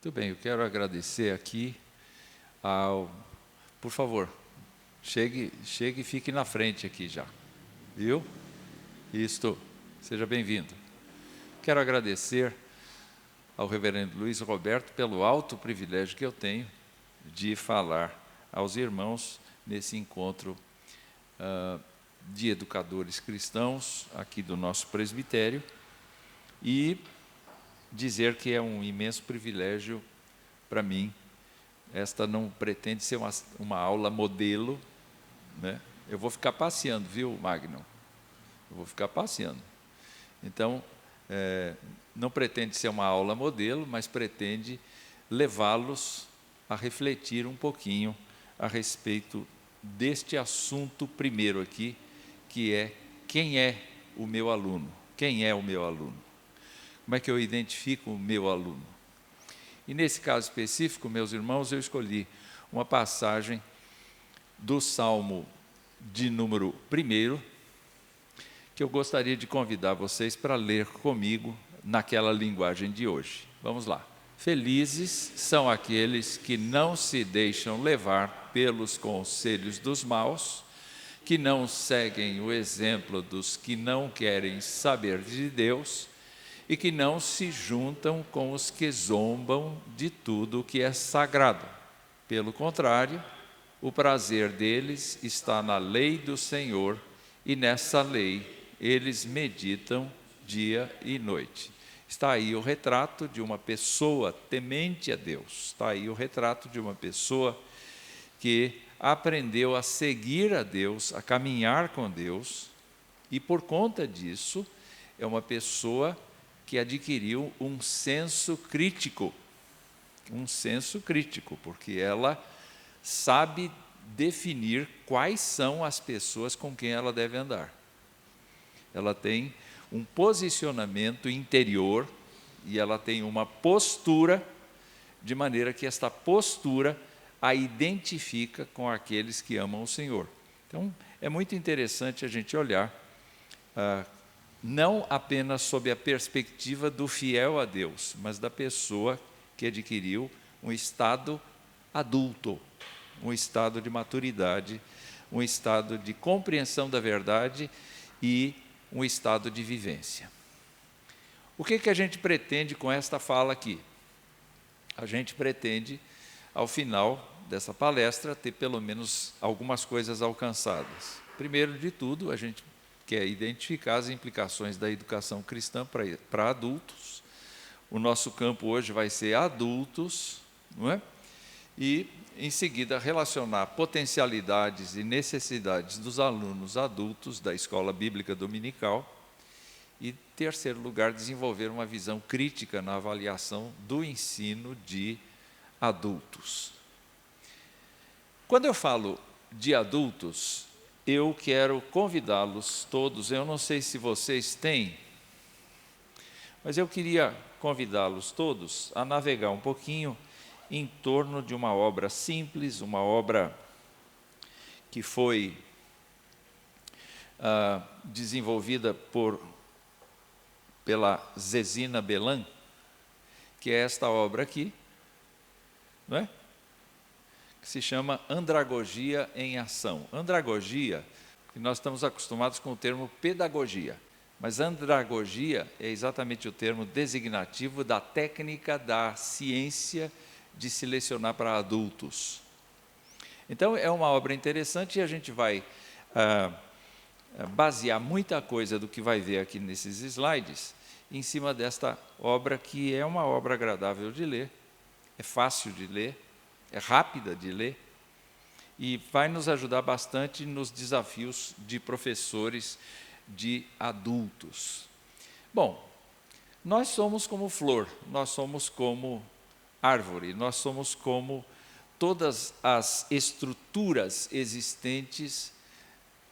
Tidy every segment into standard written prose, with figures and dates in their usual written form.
Muito bem, eu quero agradecer aqui ao... Por favor, chegue e fique na frente aqui já, viu? Isto, seja bem-vindo. Quero agradecer ao reverendo Luiz Roberto pelo alto privilégio que eu tenho de falar aos irmãos nesse encontro de educadores cristãos aqui do nosso presbitério e dizer que é um imenso privilégio para mim. Esta não pretende ser uma aula modelo, né? Eu vou ficar passeando, viu, Magno? Eu vou ficar passeando. Então, não pretende ser uma aula modelo, mas pretende levá-los a refletir um pouquinho a respeito deste assunto primeiro aqui, que é quem é o meu aluno? Quem é o meu aluno? Como é que eu identifico o meu aluno? E nesse caso específico, meus irmãos, eu escolhi uma passagem do Salmo de número 1, que eu gostaria de convidar vocês para ler comigo naquela linguagem de hoje. Vamos lá. Felizes são aqueles que não se deixam levar pelos conselhos dos maus, que não seguem o exemplo dos que não querem saber de Deus, e que não se juntam com os que zombam de tudo o que é sagrado. Pelo contrário, o prazer deles está na lei do Senhor, e nessa lei eles meditam dia e noite. Está aí o retrato de uma pessoa temente a Deus. Está aí o retrato de uma pessoa que aprendeu a seguir a Deus, a caminhar com Deus, e por conta disso, é uma pessoa que adquiriu um senso crítico, porque ela sabe definir quais são as pessoas com quem ela deve andar. Ela tem um posicionamento interior e ela tem uma postura, de maneira que esta postura a identifica com aqueles que amam o Senhor. Então, é muito interessante a gente olhar não apenas sob a perspectiva do fiel a Deus, mas da pessoa que adquiriu um estado adulto, um estado de maturidade, um estado de compreensão da verdade e um estado de vivência. O que a gente pretende com esta fala aqui? A gente pretende, ao final dessa palestra, ter pelo menos algumas coisas alcançadas. Primeiro de tudo, a gente quer identificar as implicações da educação cristã para adultos. O nosso campo hoje vai ser adultos, não é? E, em seguida, relacionar potencialidades e necessidades dos alunos adultos da escola bíblica dominical. E, em terceiro lugar, desenvolver uma visão crítica na avaliação do ensino de adultos. Quando eu falo de adultos, eu quero convidá-los todos, eu não sei se vocês têm, mas eu queria convidá-los todos a navegar um pouquinho em torno de uma obra simples, uma obra que foi desenvolvida pela Zezina Belan, que é esta obra aqui, não é? Que se chama Andragogia em Ação. Andragogia, que nós estamos acostumados com o termo pedagogia, mas andragogia é exatamente o termo designativo da técnica da ciência de se lecionar para adultos. Então, é uma obra interessante e a gente vai basear muita coisa do que vai ver aqui nesses slides em cima desta obra, que é uma obra agradável de ler, é fácil de ler, é rápida de ler e vai nos ajudar bastante nos desafios de professores de adultos. Bom, nós somos como flor, nós somos como árvore, nós somos como todas as estruturas existentes,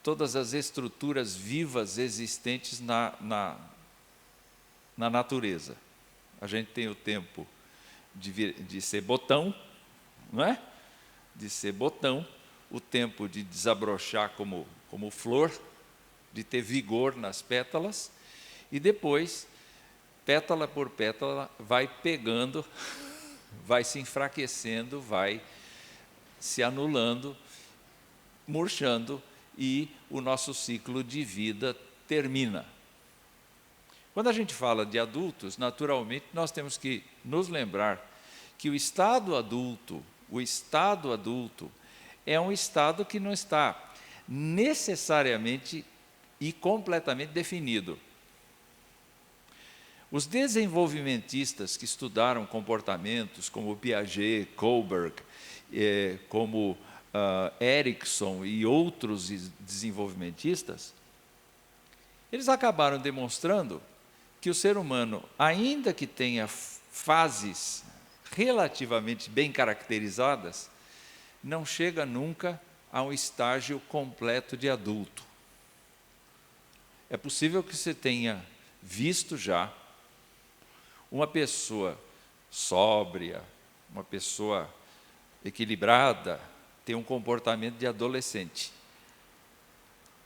todas as estruturas vivas existentes na natureza. A gente tem o tempo de ser botão, não é? De ser botão, o tempo de desabrochar como flor, de ter vigor nas pétalas, e depois, pétala por pétala, vai pegando vai se enfraquecendo, vai se anulando, murchando, e o nosso ciclo de vida termina. Quando a gente fala de adultos, naturalmente nós temos que nos lembrar que o estado adulto é um estado que não está necessariamente e completamente definido. Os desenvolvimentistas que estudaram comportamentos, como Piaget, Kohlberg, como Erickson e outros desenvolvimentistas, eles acabaram demonstrando que o ser humano, ainda que tenha fases relativamente bem caracterizadas, não chega nunca a um estágio completo de adulto. É possível que você tenha visto já uma pessoa sóbria, uma pessoa equilibrada, ter um comportamento de adolescente,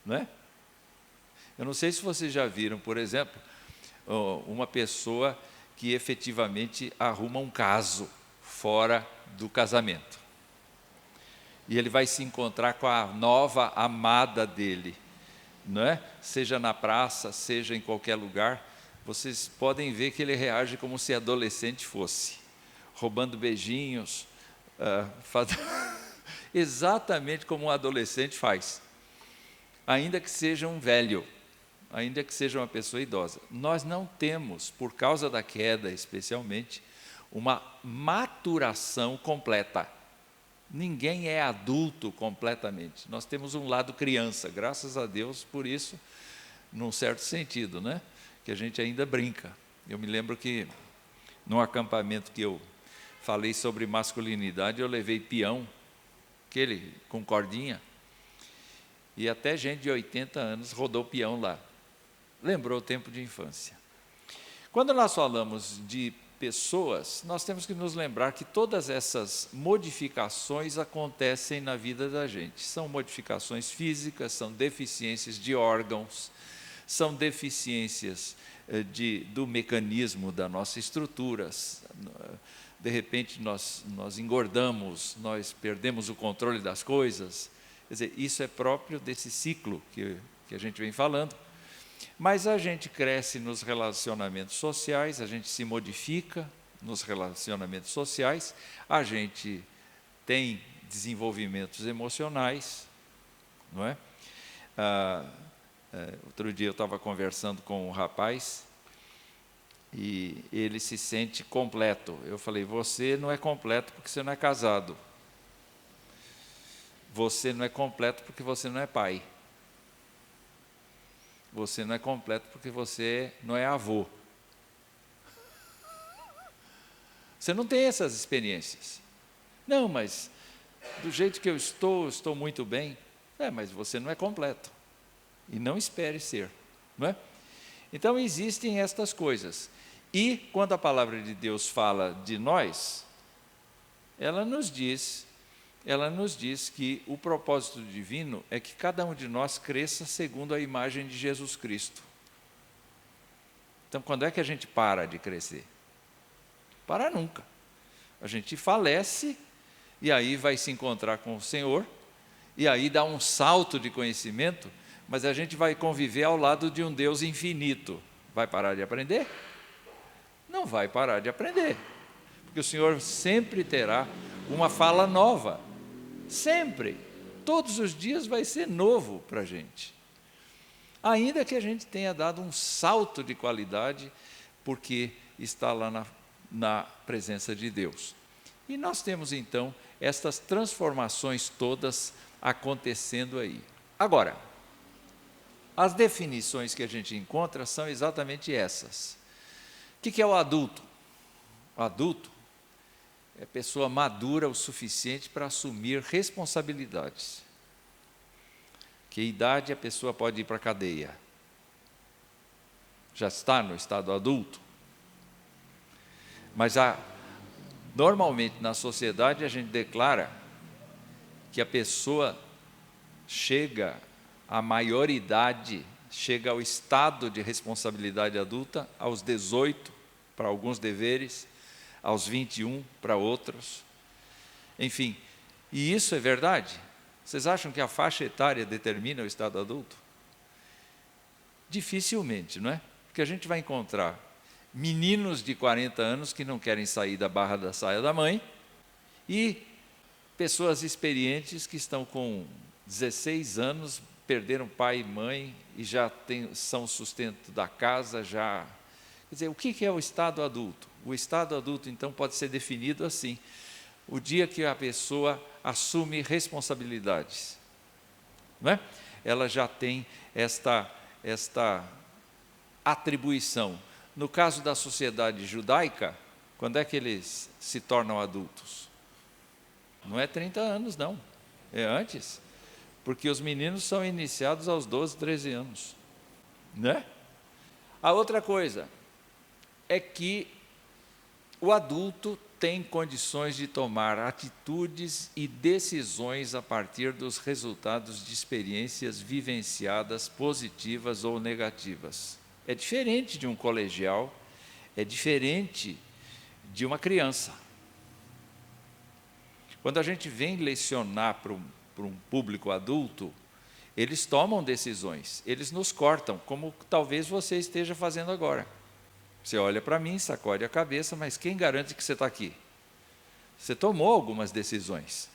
não é? Eu não sei se vocês já viram, por exemplo, uma pessoa que efetivamente arruma um caso fora do casamento. E ele vai se encontrar com a nova amada dele, não é? Seja na praça, seja em qualquer lugar, vocês podem ver que ele reage como se adolescente fosse, roubando beijinhos, exatamente como um adolescente faz, ainda que seja um velho, ainda que seja uma pessoa idosa. Nós não temos, por causa da queda especialmente, uma maturação completa. Ninguém é adulto completamente. Nós temos um lado criança, graças a Deus por isso, num certo sentido, né? Que a gente ainda brinca. Eu me lembro que, num acampamento que eu falei sobre masculinidade, eu levei peão, aquele com cordinha, e até gente de 80 anos rodou peão lá. Lembrou o tempo de infância. Quando nós falamos de pessoas, nós temos que nos lembrar que todas essas modificações acontecem na vida da gente. São modificações físicas, são deficiências de órgãos, são deficiências do mecanismo da nossa estrutura. De repente nós engordamos, nós perdemos o controle das coisas. Quer dizer, isso é próprio desse ciclo que a gente vem falando. Mas a gente cresce nos relacionamentos sociais, a gente se modifica nos relacionamentos sociais, a gente tem desenvolvimentos emocionais, não é? Outro dia eu estava conversando com um rapaz e ele se sente completo. Eu falei, você não é completo porque você não é casado. Você não é completo porque você não é pai. Você não é completo porque você não é avô. Você não tem essas experiências. Não, mas do jeito que eu estou muito bem. Mas você não é completo. E não espere ser, não é? Então existem estas coisas. E quando a palavra de Deus fala de nós, ela nos diz que o propósito divino é que cada um de nós cresça segundo a imagem de Jesus Cristo. Então, quando é que a gente para de crescer? Para nunca. A gente falece, e aí vai se encontrar com o Senhor, e aí dá um salto de conhecimento, mas a gente vai conviver ao lado de um Deus infinito. Vai parar de aprender? Não vai parar de aprender, porque o Senhor sempre terá uma fala nova. Sempre, todos os dias vai ser novo para a gente. Ainda que a gente tenha dado um salto de qualidade, porque está lá na presença de Deus. E nós temos então estas transformações todas acontecendo aí. Agora, as definições que a gente encontra são exatamente essas. O que é o adulto? O adulto é pessoa madura o suficiente para assumir responsabilidades. Que idade a pessoa pode ir para a cadeia? Já está no estado adulto? Mas normalmente na sociedade a gente declara que a pessoa chega à maioridade, chega ao estado de responsabilidade adulta aos 18, para alguns deveres, aos 21 para outros. Enfim, e isso é verdade? Vocês acham que a faixa etária determina o estado adulto? Dificilmente, não é? Porque a gente vai encontrar meninos de 40 anos que não querem sair da barra da saia da mãe e pessoas experientes que estão com 16 anos, perderam pai e mãe e já são sustento da casa, já... Quer dizer, o que é o estado adulto? O estado adulto, então, pode ser definido assim: o dia que a pessoa assume responsabilidades, não é? Ela já tem esta atribuição. No caso da sociedade judaica, quando é que eles se tornam adultos? Não é 30 anos, não. É antes. Porque os meninos são iniciados aos 12, 13 anos. Né? A outra coisa é que o adulto tem condições de tomar atitudes e decisões a partir dos resultados de experiências vivenciadas, positivas ou negativas. É diferente de um colegial, é diferente de uma criança. Quando a gente vem lecionar para um público adulto, eles tomam decisões, eles nos cortam, como talvez você esteja fazendo agora. Você olha para mim, sacode a cabeça, mas quem garante que você está aqui? Você tomou algumas decisões.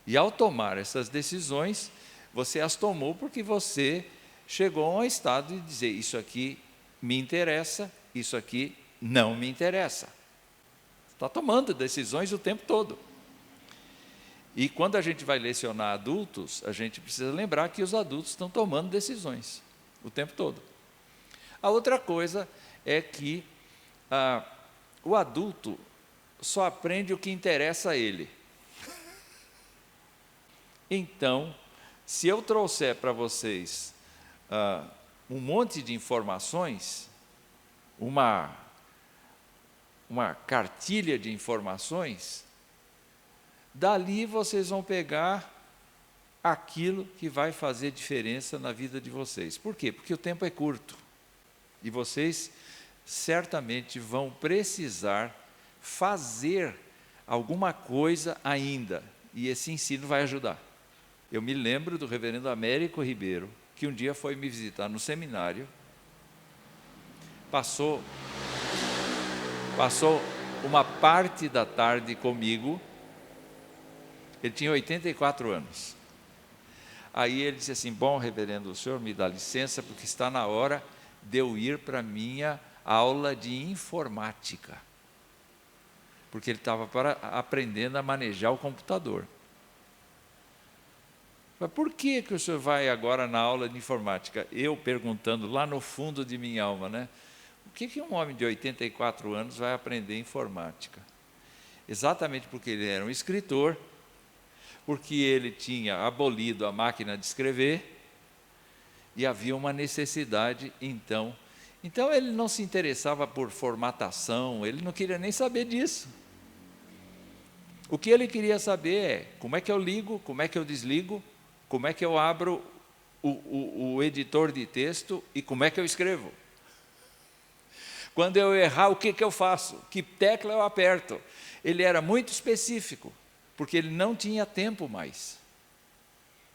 E ao tomar essas decisões, você as tomou porque você chegou a um estado de dizer: isso aqui me interessa, isso aqui não me interessa. Está tomando decisões o tempo todo. E quando a gente vai lecionar adultos, a gente precisa lembrar que os adultos estão tomando decisões o tempo todo. A outra coisa é que o adulto só aprende o que interessa a ele. Então, se eu trouxer para vocês um monte de informações, uma cartilha de informações, dali vocês vão pegar aquilo que vai fazer diferença na vida de vocês. Por quê? Porque o tempo é curto. E vocês certamente vão precisar fazer alguma coisa ainda. E esse ensino vai ajudar. Eu me lembro do reverendo Américo Ribeiro, que um dia foi me visitar no seminário, passou uma parte da tarde comigo. Ele tinha 84 anos. Aí ele disse assim: bom, reverendo, o senhor me dá licença, porque está na hora de eu ir para a minha aula de informática. Porque ele estava aprendendo a manejar o computador. Mas por que o senhor vai agora na aula de informática? Eu perguntando lá no fundo de minha alma, né? O que um homem de 84 anos vai aprender informática? Exatamente porque ele era um escritor, porque ele tinha abolido a máquina de escrever e havia uma necessidade, então ele não se interessava por formatação, ele não queria nem saber disso. O que ele queria saber é como é que eu ligo, como é que eu desligo, como é que eu abro o editor de texto e como é que eu escrevo. Quando eu errar, o que eu faço? Que tecla eu aperto? Ele era muito específico, porque ele não tinha tempo mais.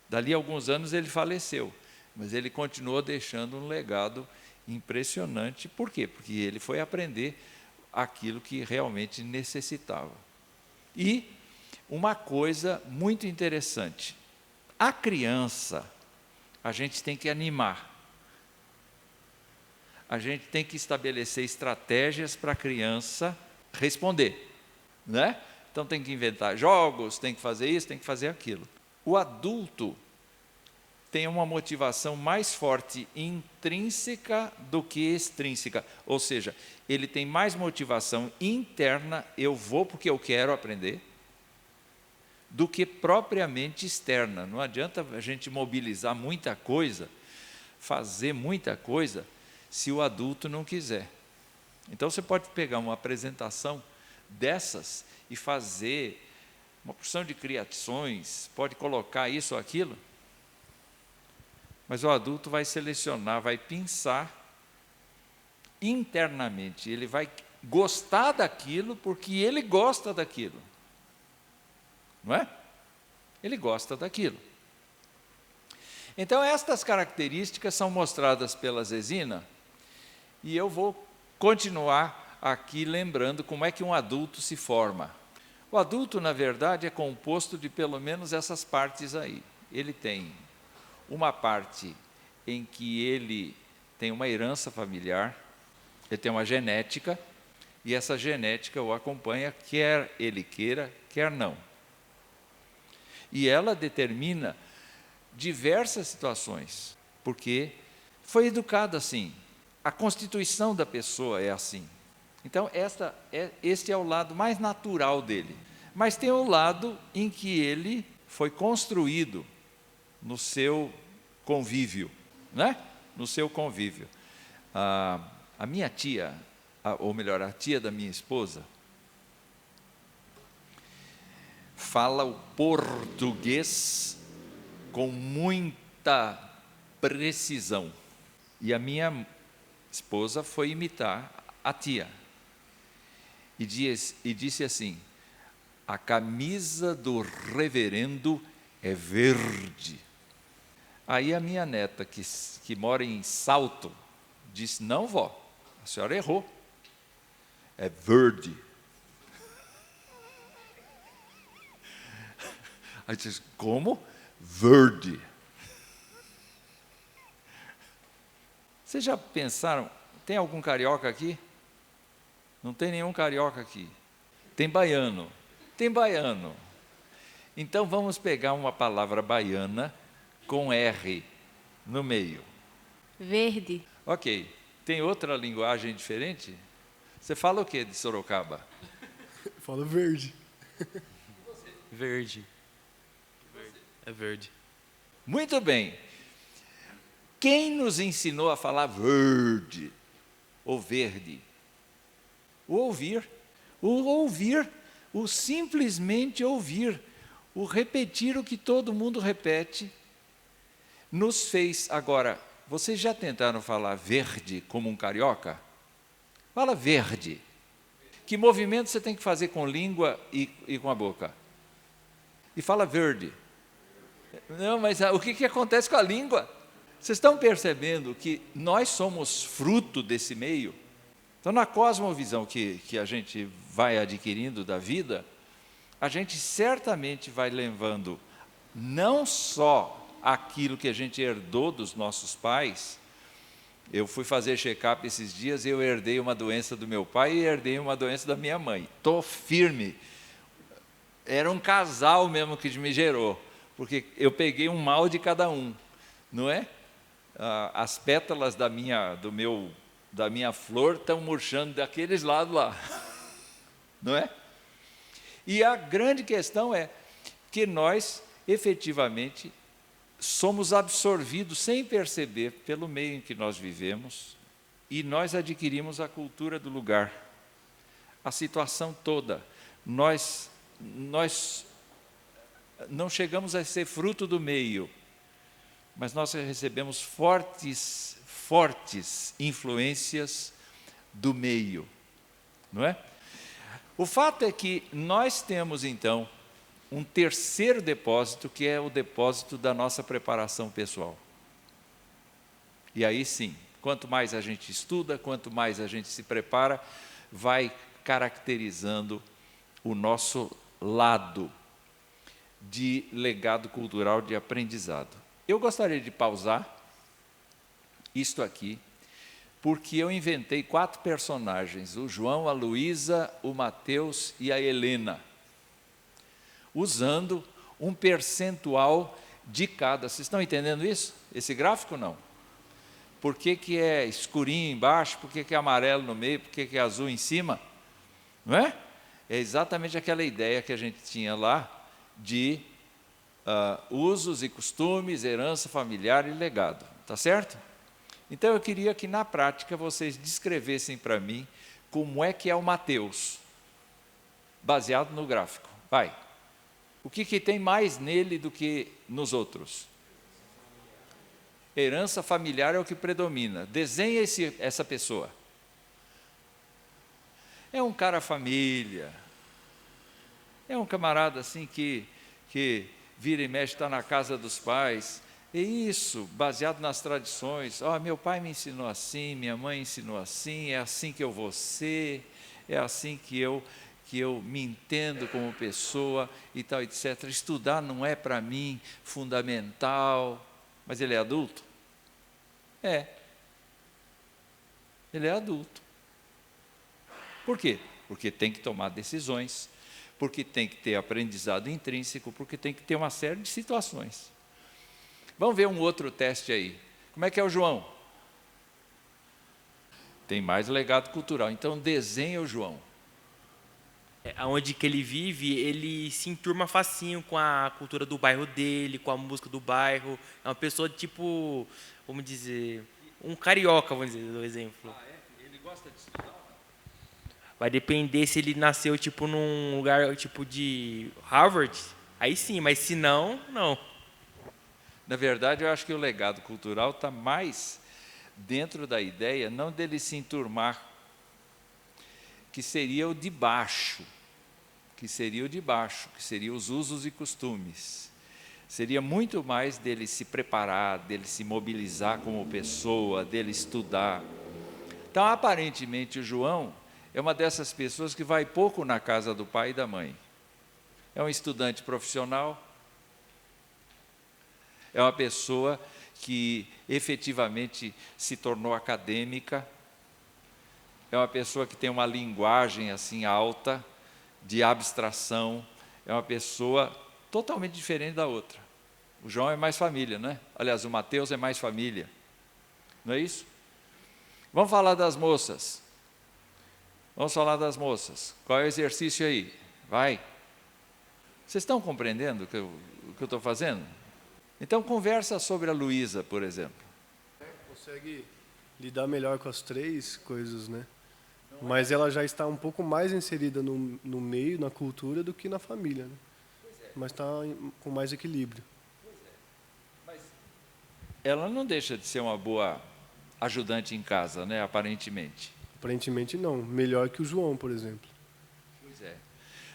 Dali a alguns anos ele faleceu, mas ele continuou deixando um legado impressionante. Por quê? Porque ele foi aprender aquilo que realmente necessitava. E uma coisa muito interessante: a criança, a gente tem que animar. A gente tem que estabelecer estratégias para a criança responder, né? Então tem que inventar jogos, tem que fazer isso, tem que fazer aquilo. O adulto tem uma motivação mais forte intrínseca do que extrínseca, ou seja, ele tem mais motivação interna, eu vou porque eu quero aprender, do que propriamente externa. Não adianta a gente mobilizar muita coisa, fazer muita coisa, se o adulto não quiser. Então você pode pegar uma apresentação dessas e fazer uma porção de criações, pode colocar isso ou aquilo, mas o adulto vai selecionar, vai pensar internamente, ele vai gostar daquilo porque ele gosta daquilo. Não é? Ele gosta daquilo. Então, estas características são mostradas pela Zezina, e eu vou continuar aqui lembrando como é que um adulto se forma. O adulto, na verdade, é composto de pelo menos essas partes aí. Ele tem uma parte em que ele tem uma herança familiar, ele tem uma genética, e essa genética o acompanha, quer ele queira, quer não. E ela determina diversas situações, porque foi educado assim, a constituição da pessoa é assim. Então, este é o lado mais natural dele. Mas tem o lado em que ele foi construído no seu convívio, né? No seu convívio. A minha tia, ou melhor, a tia da minha esposa, fala o português com muita precisão. E a minha esposa foi imitar a tia. E disse assim: a camisa do reverendo é verde. Aí a minha neta, que mora em Salto, disse: não, vó, a senhora errou. É verde. Aí disse: como? Verde. Vocês já pensaram, tem algum carioca aqui? Não tem nenhum carioca aqui. Tem baiano. Tem baiano. Então vamos pegar uma palavra baiana com R no meio. Verde. Ok. Tem outra linguagem diferente? Você fala o que de Sorocaba? Fala verde. Verde. É verde. Muito bem. Quem nos ensinou a falar verde ou verde? O ouvir. O ouvir, o simplesmente ouvir, o repetir o que todo mundo repete, nos fez. Agora, vocês já tentaram falar verde como um carioca? Fala verde. Que movimento você tem que fazer com língua e com a boca? E fala verde. Não, mas o que acontece com a língua? Vocês estão percebendo que nós somos fruto desse meio? Então, na cosmovisão que a gente vai adquirindo da vida, a gente certamente vai levando não só aquilo que a gente herdou dos nossos pais. Eu fui fazer check-up esses dias e eu herdei uma doença do meu pai e herdei uma doença da minha mãe. Estou firme. Era um casal mesmo que me gerou, porque eu peguei um mal de cada um, não é? As pétalas da minha flor estão murchando daqueles lados lá, não é? E a grande questão é que nós, efetivamente, somos absorvidos sem perceber pelo meio em que nós vivemos, e nós adquirimos a cultura do lugar, a situação toda. Nós não chegamos a ser fruto do meio, mas nós recebemos fortes influências do meio, não é? O fato é que nós temos, então, um terceiro depósito, que é o depósito da nossa preparação pessoal. E aí sim, quanto mais a gente estuda, quanto mais a gente se prepara, vai caracterizando o nosso lado de legado cultural, de aprendizado. Eu gostaria de pausar isto aqui, porque eu inventei 4 personagens, o João, a Luísa, o Mateus e a Helena, usando um percentual de cada. Vocês estão entendendo isso? Esse gráfico não? Por que é escurinho embaixo, por que é amarelo no meio, por que é azul em cima? Não é? É exatamente aquela ideia que a gente tinha lá de usos e costumes, herança familiar e legado, tá certo? Então eu queria que na prática vocês descrevessem para mim como é que é o Mateus, baseado no gráfico. Vai. O que tem mais nele do que nos outros? Herança familiar é o que predomina. Desenha essa pessoa. É um cara família. É um camarada assim que vira e mexe, está na casa dos pais. E isso, baseado nas tradições. Meu pai me ensinou assim, minha mãe ensinou assim, é assim que eu vou ser, é assim que eu me entendo como pessoa e tal, etc. Estudar não é para mim fundamental. Mas ele é adulto? É. Ele é adulto. Por quê? Porque tem que tomar decisões, porque tem que ter aprendizado intrínseco, porque tem que ter uma série de situações. Vamos ver um outro teste aí. Como é que é o João? Tem mais legado cultural. Então desenha o João. Onde que ele vive, ele se enturma facinho com a cultura do bairro dele, com a música do bairro. É uma pessoa tipo, vamos dizer, um carioca, vamos dizer, do exemplo. Ele gosta de estudar? Vai depender se ele nasceu tipo num lugar tipo de Harvard, aí sim, mas se não, não. Na verdade, eu acho que o legado cultural está mais dentro da ideia, não dele se enturmar, que seria o de baixo, que seria os usos e costumes. Seria muito mais dele se preparar, dele se mobilizar como pessoa, dele estudar. Então, aparentemente, o João é uma dessas pessoas que vai pouco na casa do pai e da mãe. É um estudante profissional, é uma pessoa que efetivamente se tornou acadêmica, é uma pessoa que tem uma linguagem assim alta, de abstração, é uma pessoa totalmente diferente da outra. O João é mais família, né? Aliás, o Mateus é mais família, não é isso? Vamos falar das moças. Qual é o exercício aí? Vai. Vocês estão compreendendo o que eu estou fazendo? Então, conversa sobre a Luísa, por exemplo. Consegue lidar melhor com as três coisas, né? Mas ela já está um pouco mais inserida no meio, na cultura, do que na família, né? Mas está com mais equilíbrio. Mas ela não deixa de ser uma boa ajudante em casa, né? Aparentemente. Aparentemente não. Melhor que o João, por exemplo. Pois é.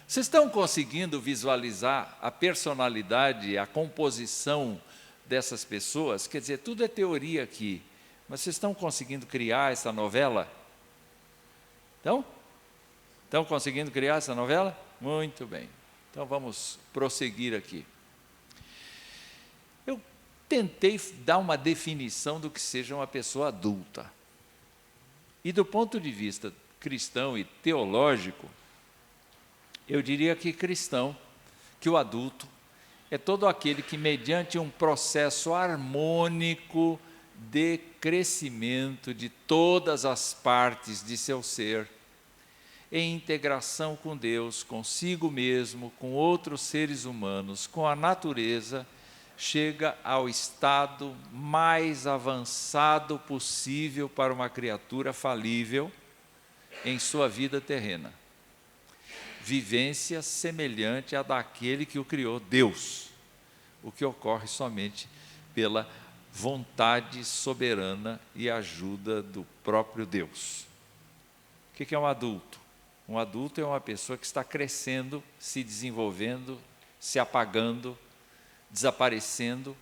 Vocês estão conseguindo visualizar a personalidade, a composição dessas pessoas? Quer dizer, tudo é teoria aqui, mas vocês estão conseguindo criar essa novela? Estão conseguindo criar essa novela? Muito bem. Então vamos prosseguir aqui. Eu tentei dar uma definição do que seja uma pessoa adulta. E do ponto de vista cristão e teológico, eu diria que o adulto, é todo aquele que, mediante um processo harmônico de crescimento de todas as partes de seu ser, em integração com Deus, consigo mesmo, com outros seres humanos, com a natureza, chega ao estado mais avançado possível para uma criatura falível em sua vida terrena. Vivência semelhante à daquele que o criou, Deus, o que ocorre somente pela vontade soberana e ajuda do próprio Deus. O que é um adulto? Um adulto é uma pessoa que está crescendo, se desenvolvendo, se apagando, desaparecendo,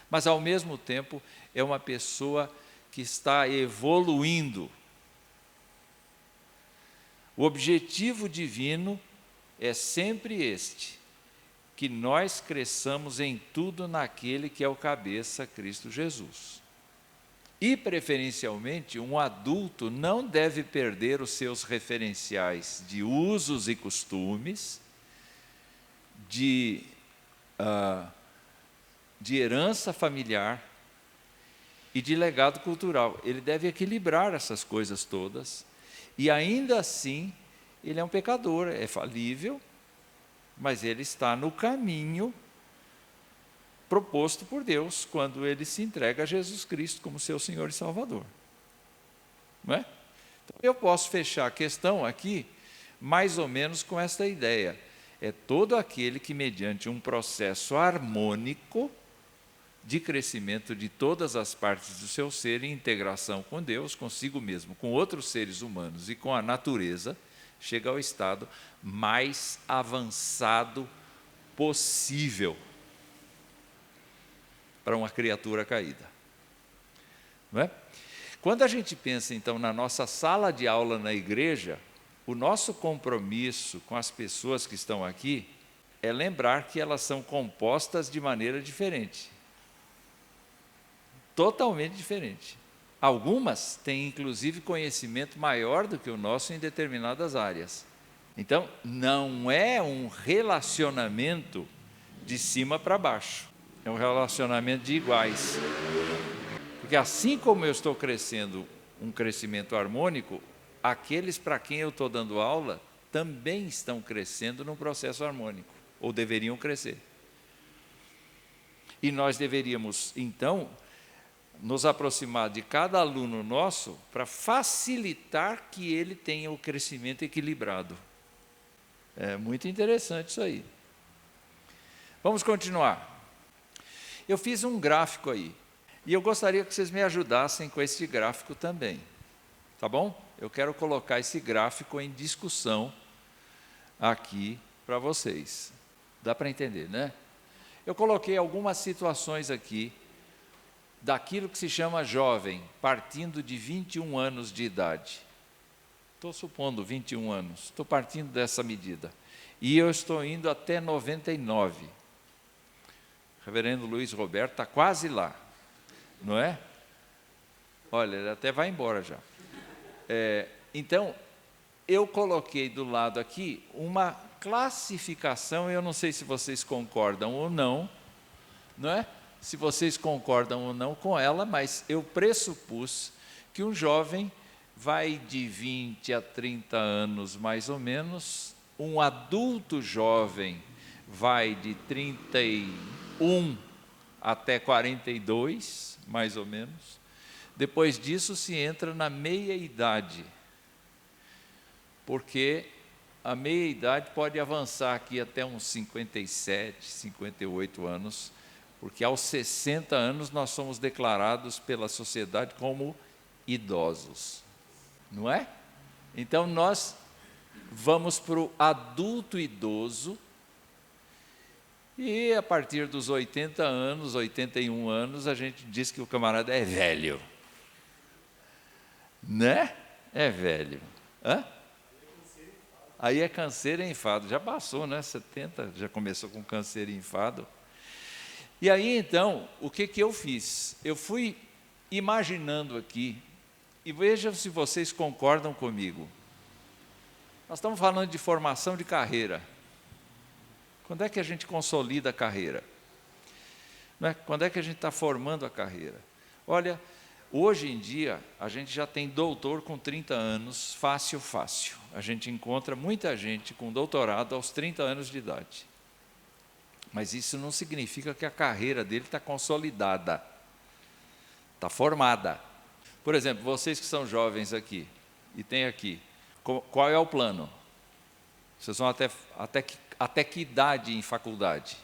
mas ao mesmo tempo é uma pessoa que está evoluindo. O objetivo divino é sempre este, que nós cresçamos em tudo naquele que é o cabeça, Cristo Jesus. E, preferencialmente, um adulto não deve perder os seus referenciais de usos e costumes, de herança familiar e de legado cultural. Ele deve equilibrar essas coisas todas. E ainda assim, ele é um pecador, é falível, mas ele está no caminho proposto por Deus, quando ele se entrega a Jesus Cristo como seu Senhor e Salvador. Não é? Então, eu posso fechar a questão aqui, mais ou menos com esta ideia. É todo aquele que, mediante um processo harmônico, de crescimento de todas as partes do seu ser em integração com Deus, consigo mesmo, com outros seres humanos e com a natureza, chega ao estado mais avançado possível para uma criatura caída. Não é? Quando a gente pensa, então, na nossa sala de aula na igreja, o nosso compromisso com as pessoas que estão aqui é lembrar que elas são compostas de maneira diferente. Totalmente diferente. Algumas têm, inclusive, conhecimento maior do que o nosso em determinadas áreas. Então, não é um relacionamento de cima para baixo. É um relacionamento de iguais. Porque assim como eu estou crescendo um crescimento harmônico, aqueles para quem eu estou dando aula também estão crescendo num processo harmônico, ou deveriam crescer. E nós deveríamos, então, nos aproximar de cada aluno nosso para facilitar que ele tenha o crescimento equilibrado. É muito interessante isso aí. Vamos continuar. Eu fiz um gráfico aí, e eu gostaria que vocês me ajudassem com esse gráfico também. Tá bom? Eu quero colocar esse gráfico em discussão aqui para vocês. Dá para entender, né? Eu coloquei algumas situações aqui daquilo que se chama jovem, partindo de 21 anos de idade. Estou supondo 21 anos, estou partindo dessa medida. E eu estou indo até 99. O reverendo Luiz Roberto está quase lá, não é? Olha, ele até vai embora já. Então, eu coloquei do lado aqui uma classificação, eu não sei se vocês concordam ou não, não é? Se vocês concordam ou não com ela, mas eu pressupus que um jovem vai de 20 a 30 anos, mais ou menos, um adulto jovem vai de 31 até 42, mais ou menos. Depois disso se entra na meia-idade, porque a meia-idade pode avançar aqui até uns 57, 58 anos, porque aos 60 anos nós somos declarados pela sociedade como idosos, não é? Então nós vamos para o adulto idoso, e a partir dos 80 anos, 81 anos, a gente diz que o camarada é velho. Né? É velho. Hã? Aí é câncer e enfado. Já passou, né? 70, já começou com câncer e enfado. E aí, então, o que eu fiz? Eu fui imaginando aqui, e vejam se vocês concordam comigo. Nós estamos falando de formação de carreira. Quando é que a gente consolida a carreira? Não é? Quando é que a gente está formando a carreira? Olha, hoje em dia, a gente já tem doutor com 30 anos, fácil. A gente encontra muita gente com doutorado aos 30 anos de idade. Mas isso não significa que a carreira dele está consolidada, está formada. Por exemplo, vocês que são jovens aqui, e tem aqui, qual é o plano? Vocês vão até que idade em faculdade?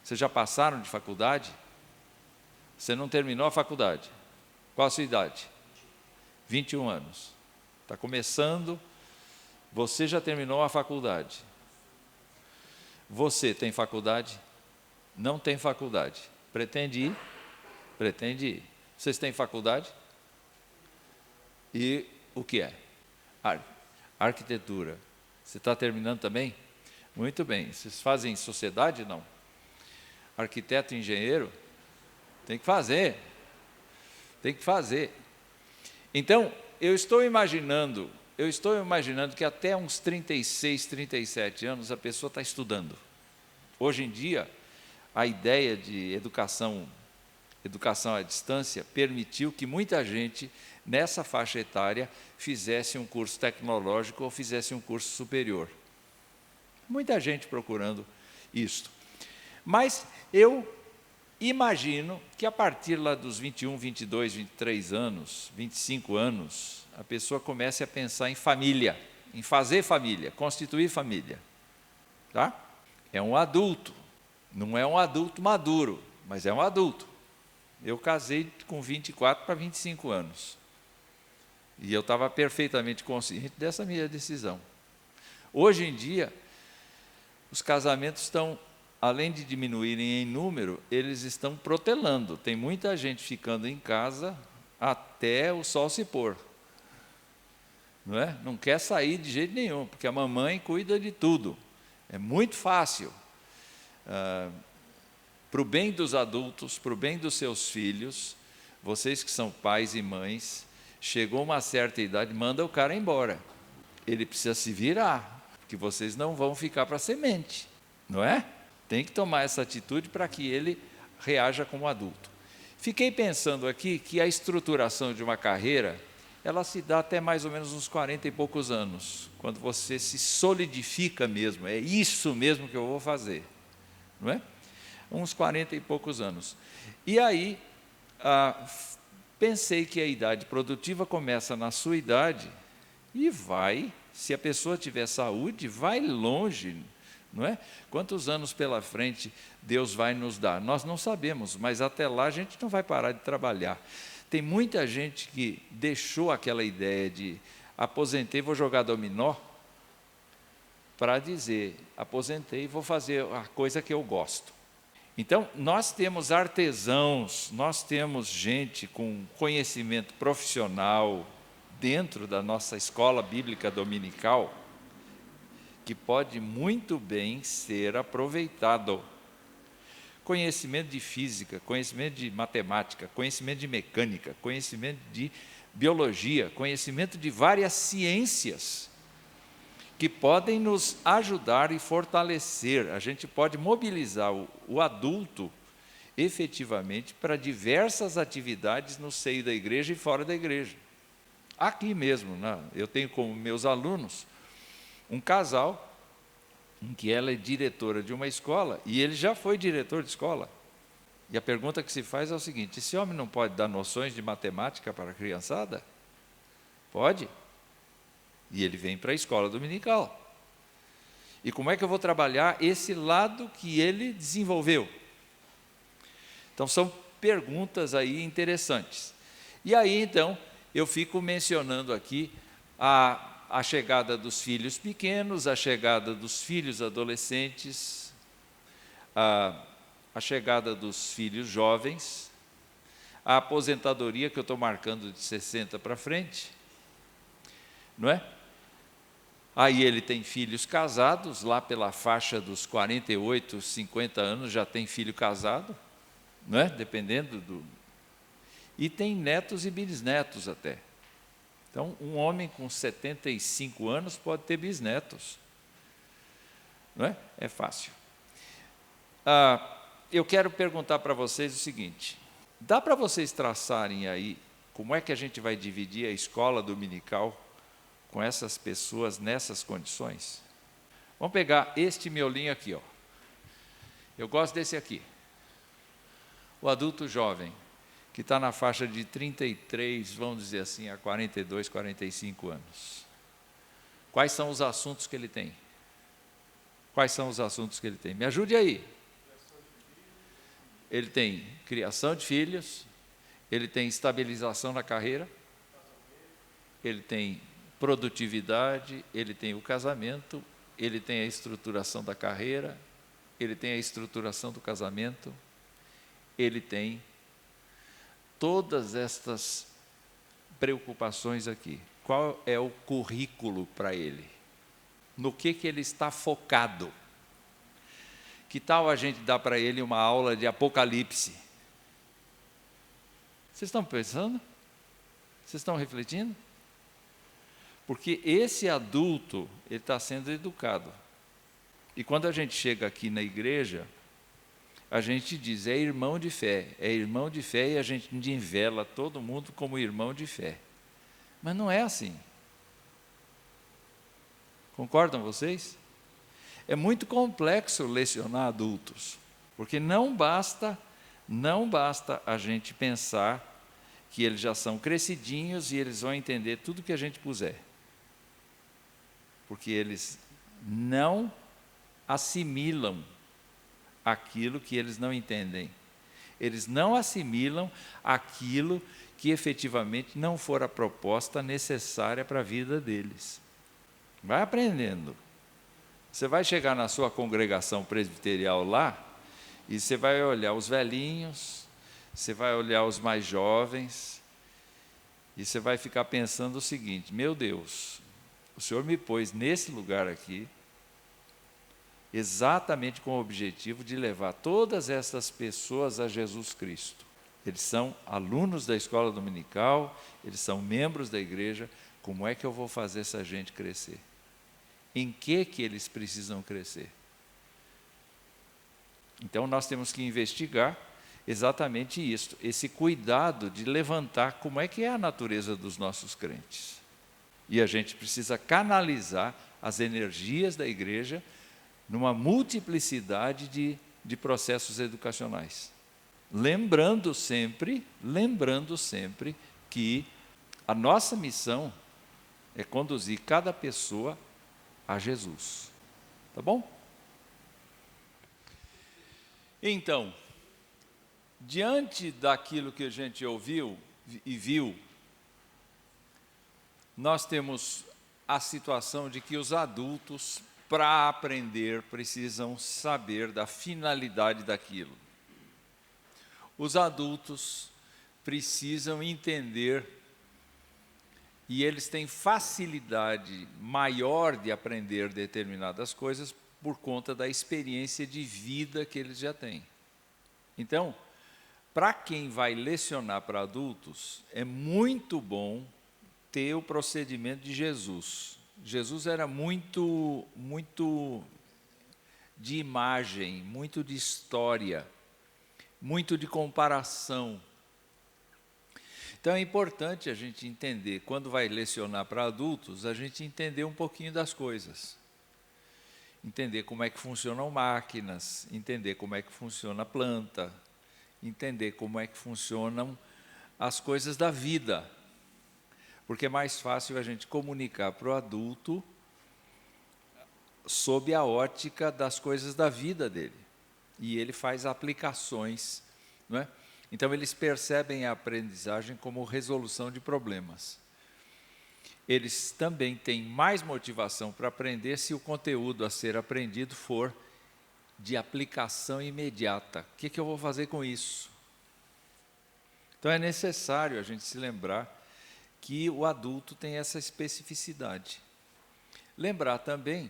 Vocês já passaram de faculdade? Você não terminou a faculdade? Qual a sua idade? 21 anos. Está começando, você já terminou a faculdade. Você tem faculdade? Não tem faculdade. Pretende ir? Pretende ir. Vocês têm faculdade? E o que é? Arquitetura. Você está terminando também? Muito bem. Vocês fazem sociedade? Não. Arquiteto e engenheiro? Tem que fazer. Tem que fazer. Então, eu estou imaginando que até uns 36, 37 anos a pessoa está estudando. Hoje em dia, a ideia de educação à distância permitiu que muita gente, nessa faixa etária, fizesse um curso tecnológico ou fizesse um curso superior. Muita gente procurando isto. Mas eu imagino que a partir lá dos 21, 22, 23 anos, 25 anos, a pessoa comece a pensar em família, em fazer família, constituir família. Tá? É um adulto, não é um adulto maduro, mas é um adulto. Eu casei com 24 para 25 anos. E eu estava perfeitamente consciente dessa minha decisão. Hoje em dia, os casamentos estão, além de diminuírem em número, eles estão protelando. Tem muita gente ficando em casa até o sol se pôr. Não é? Não quer sair de jeito nenhum, porque a mamãe cuida de tudo. É muito fácil. Para o bem dos adultos, para o bem dos seus filhos, vocês que são pais e mães, chegou uma certa idade, manda o cara embora. Ele precisa se virar, porque vocês não vão ficar para semente, não é? Tem que tomar essa atitude para que ele reaja como adulto. Fiquei pensando aqui que a estruturação de uma carreira, ela se dá até mais ou menos uns 40 e poucos anos, quando você se solidifica mesmo, é isso mesmo que eu vou fazer, não é? Uns 40 e poucos anos. E aí, pensei que a idade produtiva começa na sua idade e vai, se a pessoa tiver saúde, vai longe, não é? Quantos anos pela frente Deus vai nos dar? Nós não sabemos, mas até lá a gente não vai parar de trabalhar. Tem muita gente que deixou aquela ideia de aposentei, vou jogar dominó, para dizer, aposentei, vou fazer a coisa que eu gosto. Então, nós temos artesãos, nós temos gente com conhecimento profissional dentro da nossa escola bíblica dominical, que pode muito bem ser aproveitado. Conhecimento de física, conhecimento de matemática, conhecimento de mecânica, conhecimento de biologia, conhecimento de várias ciências que podem nos ajudar e fortalecer. A gente pode mobilizar o adulto efetivamente para diversas atividades no seio da igreja e fora da igreja. Aqui mesmo, eu tenho como meus alunos um casal em que ela é diretora de uma escola e ele já foi diretor de escola. E a pergunta que se faz é o seguinte: esse homem não pode dar noções de matemática para a criançada? Pode. E ele vem para a escola dominical. E como é que eu vou trabalhar esse lado que ele desenvolveu? Então, são perguntas aí interessantes. E aí, então, eu fico mencionando aqui a chegada dos filhos pequenos, a chegada dos filhos adolescentes, a chegada dos filhos jovens, a aposentadoria que eu estou marcando de 60 para frente, não é? Aí ele tem filhos casados, lá pela faixa dos 48, 50 anos já tem filho casado, não é? Dependendo do... E tem netos e bisnetos até. Então, um homem com 75 anos pode ter bisnetos. Não é? É fácil. Eu quero perguntar para vocês o seguinte: dá para vocês traçarem aí como é que a gente vai dividir a escola dominical com essas pessoas nessas condições? Vamos pegar este miolinho aqui, ó. Eu gosto desse aqui. O adulto jovem, que está na faixa de 33, vamos dizer assim, a 42, 45 anos. Quais são os assuntos que ele tem? Quais são os assuntos que ele tem? Me ajude aí. Ele tem criação de filhos, ele tem estabilização na carreira, ele tem produtividade, ele tem o casamento, ele tem a estruturação da carreira, ele tem a estruturação do casamento, ele tem todas estas preocupações aqui. Qual é o currículo para ele? No que ele está focado? Que tal a gente dar para ele uma aula de Apocalipse? Vocês estão pensando? Vocês estão refletindo? Porque esse adulto, ele está sendo educado. E quando a gente chega aqui na igreja, a gente diz, é irmão de fé e a gente nivela todo mundo como irmão de fé. Mas não é assim. Concordam vocês? É muito complexo lecionar adultos, porque não basta a gente pensar que eles já são crescidinhos e eles vão entender tudo que a gente puser. Porque eles não assimilam aquilo que eles não entendem. Eles não assimilam aquilo que efetivamente não for a proposta necessária para a vida deles. Vai aprendendo. Você vai chegar na sua congregação presbiterial lá, e você vai olhar os velhinhos, você vai olhar os mais jovens, e você vai ficar pensando o seguinte: meu Deus, o Senhor me pôs nesse lugar aqui, exatamente com o objetivo de levar todas essas pessoas a Jesus Cristo. Eles são alunos da escola dominical, eles são membros da igreja. Como é que eu vou fazer essa gente crescer? Em que eles precisam crescer? Então nós temos que investigar exatamente isso, esse cuidado de levantar como é que é a natureza dos nossos crentes. E a gente precisa canalizar as energias da igreja numa multiplicidade de processos educacionais. Lembrando sempre que a nossa missão é conduzir cada pessoa a Jesus. Tá bom? Então, diante daquilo que a gente ouviu e viu, nós temos a situação de que os adultos, para aprender, precisam saber da finalidade daquilo. Os adultos precisam entender, e eles têm facilidade maior de aprender determinadas coisas por conta da experiência de vida que eles já têm. Então, para quem vai lecionar para adultos, é muito bom ter o procedimento de Jesus. Jesus era muito de imagem, muito de história, muito de comparação. Então é importante a gente entender, quando vai lecionar para adultos, a gente entender um pouquinho das coisas. Entender como é que funcionam máquinas, entender como é que funciona a planta, entender como é que funcionam as coisas da vida. Porque é mais fácil a gente comunicar para o adulto sob a ótica das coisas da vida dele. E ele faz aplicações, não é? Então eles percebem a aprendizagem como resolução de problemas. Eles também têm mais motivação para aprender se o conteúdo a ser aprendido for de aplicação imediata. O que eu vou fazer com isso? Então é necessário a gente se lembrar que o adulto tem essa especificidade. Lembrar também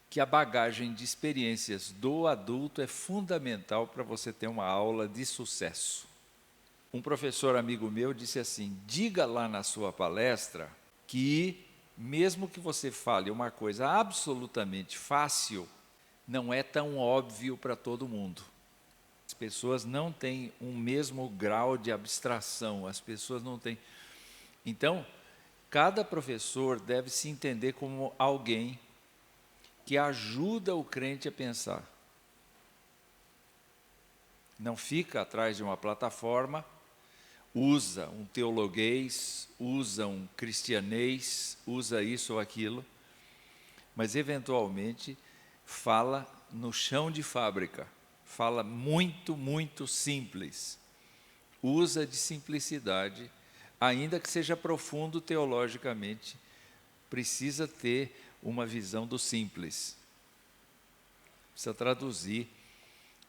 que a bagagem de experiências do adulto é fundamental para você ter uma aula de sucesso. Um professor amigo meu disse assim: diga lá na sua palestra que, mesmo que você fale uma coisa absolutamente fácil, não é tão óbvio para todo mundo. As pessoas não têm um mesmo grau de abstração, as pessoas não têm. Então, cada professor deve se entender como alguém que ajuda o crente a pensar. Não fica atrás de uma plataforma, usa um teologuês, usa um cristianês, usa isso ou aquilo, mas eventualmente fala no chão de fábrica, fala muito simples, usa de simplicidade, ainda que seja profundo teologicamente, precisa ter uma visão do simples, precisa traduzir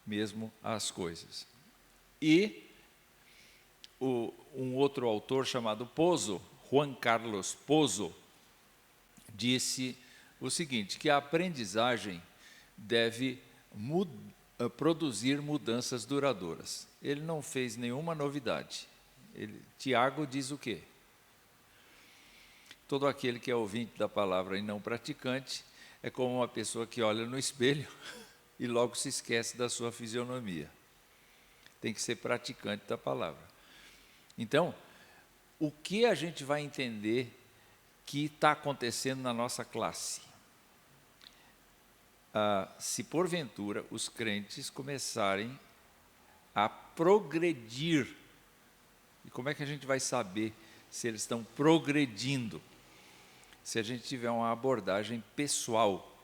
mesmo as coisas. E um outro autor chamado Pozo, Juan Carlos Pozo, disse o seguinte, que a aprendizagem deve produzir mudanças duradouras. Ele não fez nenhuma novidade. Tiago diz o quê? Todo aquele que é ouvinte da palavra e não praticante é como uma pessoa que olha no espelho e logo se esquece da sua fisionomia. Tem que ser praticante da palavra. Então, o que a gente vai entender que está acontecendo na nossa classe? Se porventura os crentes começarem a progredir, e como é que a gente vai saber se eles estão progredindo? Se a gente tiver uma abordagem pessoal.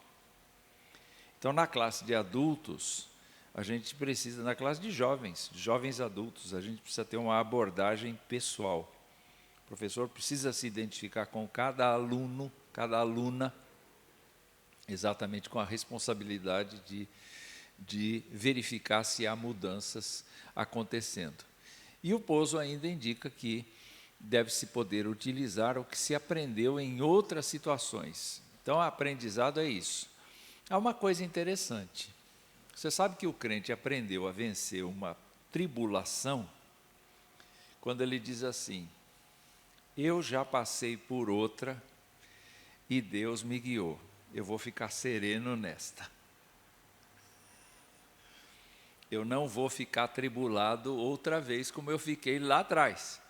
Então, na classe de adultos, a gente precisa, na classe de jovens, jovens adultos, a gente precisa ter uma abordagem pessoal. O professor precisa se identificar com cada aluno, cada aluna, exatamente com a responsabilidade de verificar se há mudanças acontecendo. E o Pozo ainda indica que deve-se poder utilizar o que se aprendeu em outras situações. Então, aprendizado é isso. Há uma coisa interessante. Você sabe que o crente aprendeu a vencer uma tribulação quando ele diz assim: eu já passei por outra e Deus me guiou. Eu vou ficar sereno nesta. Eu não vou ficar tribulado outra vez como eu fiquei lá atrás,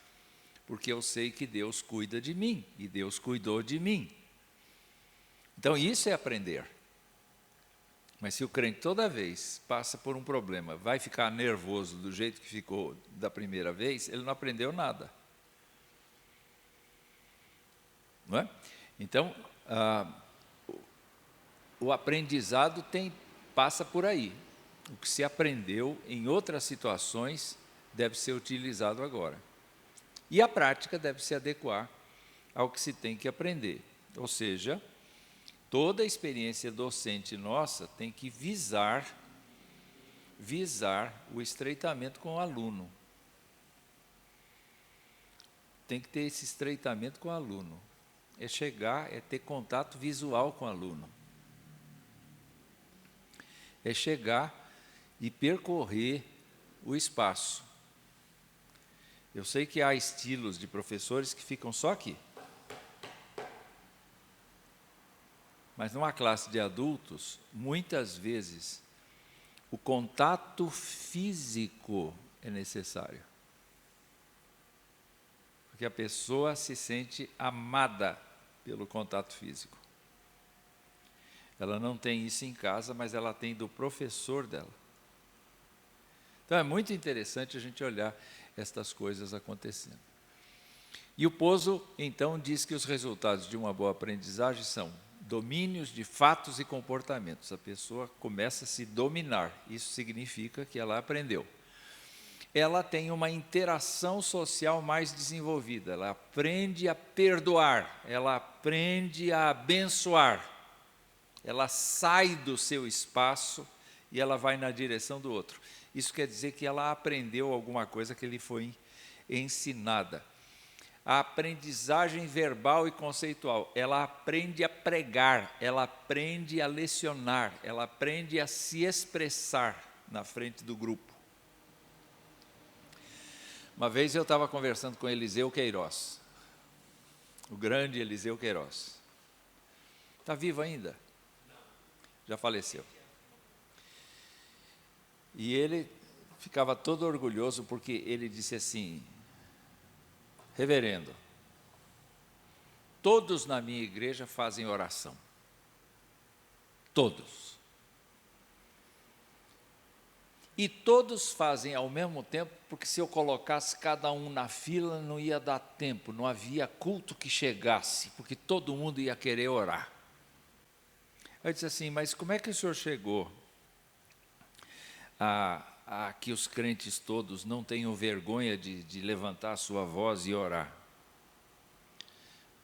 porque eu sei que Deus cuida de mim e Deus cuidou de mim. Então isso é aprender. Mas se o crente toda vez passa por um problema, vai ficar nervoso do jeito que ficou da primeira vez, ele não aprendeu nada. Não é? Então, o aprendizado passa por aí. O que se aprendeu em outras situações deve ser utilizado agora. E a prática deve se adequar ao que se tem que aprender. Ou seja, toda a experiência docente nossa tem que visar o estreitamento com o aluno. Tem que ter esse estreitamento com o aluno. É ter contato visual com o aluno. É chegar e percorrer o espaço. Eu sei que há estilos de professores que ficam só aqui. Mas numa classe de adultos, muitas vezes, o contato físico é necessário. Porque a pessoa se sente amada pelo contato físico. Ela não tem isso em casa, mas ela tem do professor dela. Então é muito interessante a gente olhar estas coisas acontecendo. E o Pozo, então, diz que os resultados de uma boa aprendizagem são domínios de fatos e comportamentos. A pessoa começa a se dominar. Isso significa que ela aprendeu. Ela tem uma interação social mais desenvolvida. Ela aprende a perdoar. Ela aprende a abençoar. Ela sai do seu espaço e ela vai na direção do outro. Isso quer dizer que ela aprendeu alguma coisa que lhe foi ensinada. A aprendizagem verbal e conceitual, ela aprende a pregar, ela aprende a lecionar, ela aprende a se expressar na frente do grupo. Uma vez eu estava conversando com Eliseu Queiroz, o grande Eliseu Queiroz. Está vivo ainda? Já faleceu. E ele ficava todo orgulhoso porque ele disse assim: reverendo, todos na minha igreja fazem oração. Todos. E todos fazem ao mesmo tempo, porque se eu colocasse cada um na fila, não ia dar tempo, não havia culto que chegasse, porque todo mundo ia querer orar. Eu disse assim: mas como é que o senhor chegou a que os crentes todos não tenham vergonha de levantar a sua voz e orar?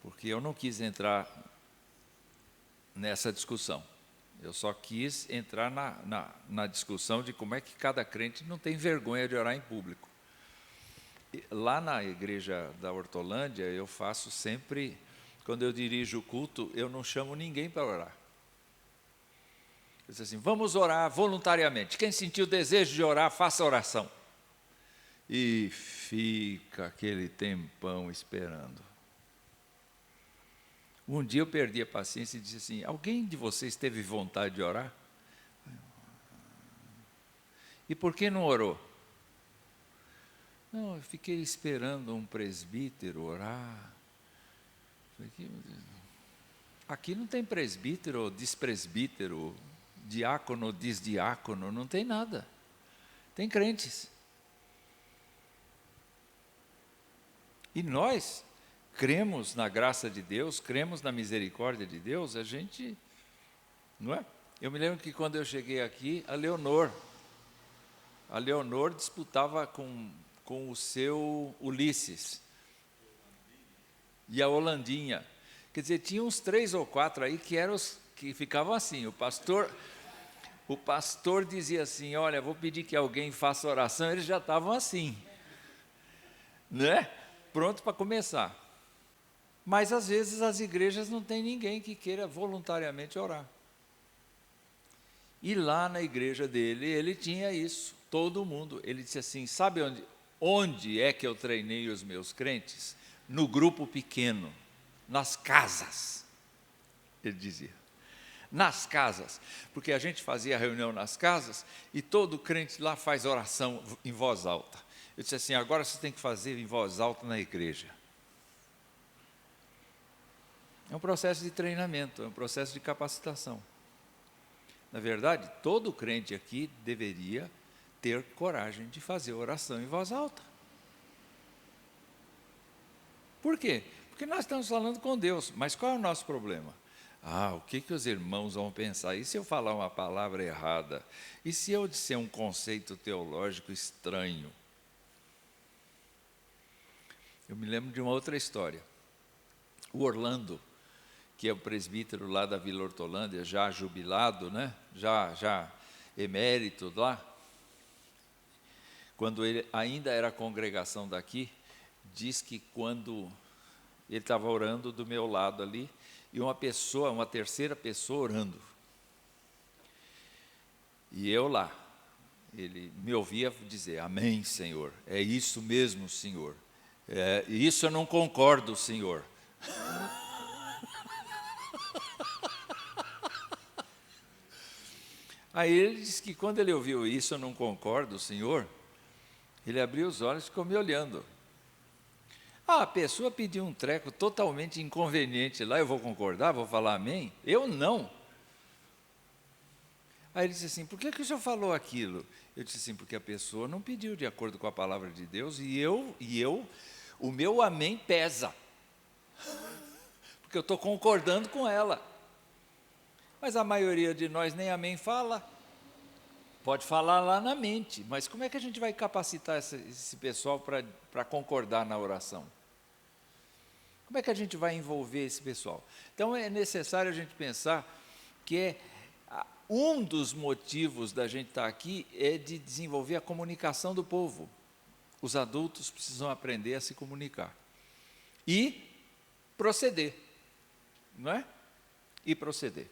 Porque eu não quis entrar nessa discussão. Eu só quis entrar na discussão de como é que cada crente não tem vergonha de orar em público. Lá na igreja da Hortolândia, eu faço sempre, quando eu dirijo o culto, eu não chamo ninguém para orar. Eu disse assim: vamos orar voluntariamente. Quem sentiu o desejo de orar, faça a oração. E fica aquele tempão esperando. Um dia eu perdi a paciência e disse assim: alguém de vocês teve vontade de orar? E por que não orou? Não, eu fiquei esperando um presbítero orar. Aqui não tem presbítero ou despresbítero, diácono ou desdiácono, não tem nada. Tem crentes. E nós cremos na graça de Deus, cremos na misericórdia de Deus, a gente, não é? Eu me lembro que quando eu cheguei aqui, a Leonor A Leonor disputava com o seu Ulisses. E a Holandinha. Quer dizer, tinha uns 3 ou 4 aí que eram os que ficavam assim. O pastor dizia assim, olha, vou pedir que alguém faça oração. Eles já estavam assim, né? Pronto para começar. Mas às vezes as igrejas não tem ninguém que queira voluntariamente orar. E lá na igreja dele, ele tinha isso, todo mundo. Ele disse assim, sabe onde é que eu treinei os meus crentes? No grupo pequeno, nas casas, ele dizia. Nas casas, porque a gente fazia reunião nas casas e todo crente lá faz oração em voz alta. Eu disse assim, agora você tem que fazer em voz alta na igreja. É um processo de treinamento, é um processo de capacitação. Na verdade, todo crente aqui deveria ter coragem de fazer oração em voz alta. Por quê? Porque nós estamos falando com Deus, mas qual é o nosso problema? O que os irmãos vão pensar? E se eu falar uma palavra errada? E se eu disser um conceito teológico estranho? Eu me lembro de uma outra história. O Orlando, que é o presbítero lá da Vila Hortolândia, já jubilado, né? já emérito lá, quando ele ainda era congregação daqui, diz que quando ele estava orando do meu lado ali, e uma terceira pessoa orando. E eu lá, ele me ouvia dizer, amém, Senhor, é isso mesmo, Senhor. Isso eu não concordo, Senhor. Aí ele disse que quando ele ouviu isso, eu não concordo, Senhor, ele abriu os olhos e ficou me olhando. A pessoa pediu um treco totalmente inconveniente lá, eu vou concordar, vou falar amém? Eu não. Aí ele disse assim, por que o senhor falou aquilo? Eu disse assim, porque a pessoa não pediu de acordo com a palavra de Deus e o meu amém pesa. Porque eu estou concordando com ela. Mas a maioria de nós nem amém fala. Pode falar lá na mente, mas como é que a gente vai capacitar esse pessoal para concordar na oração? Como é que a gente vai envolver esse pessoal? Então é necessário a gente pensar que um dos motivos da gente estar aqui é de desenvolver a comunicação do povo. Os adultos precisam aprender a se comunicar. E proceder, não é? E proceder.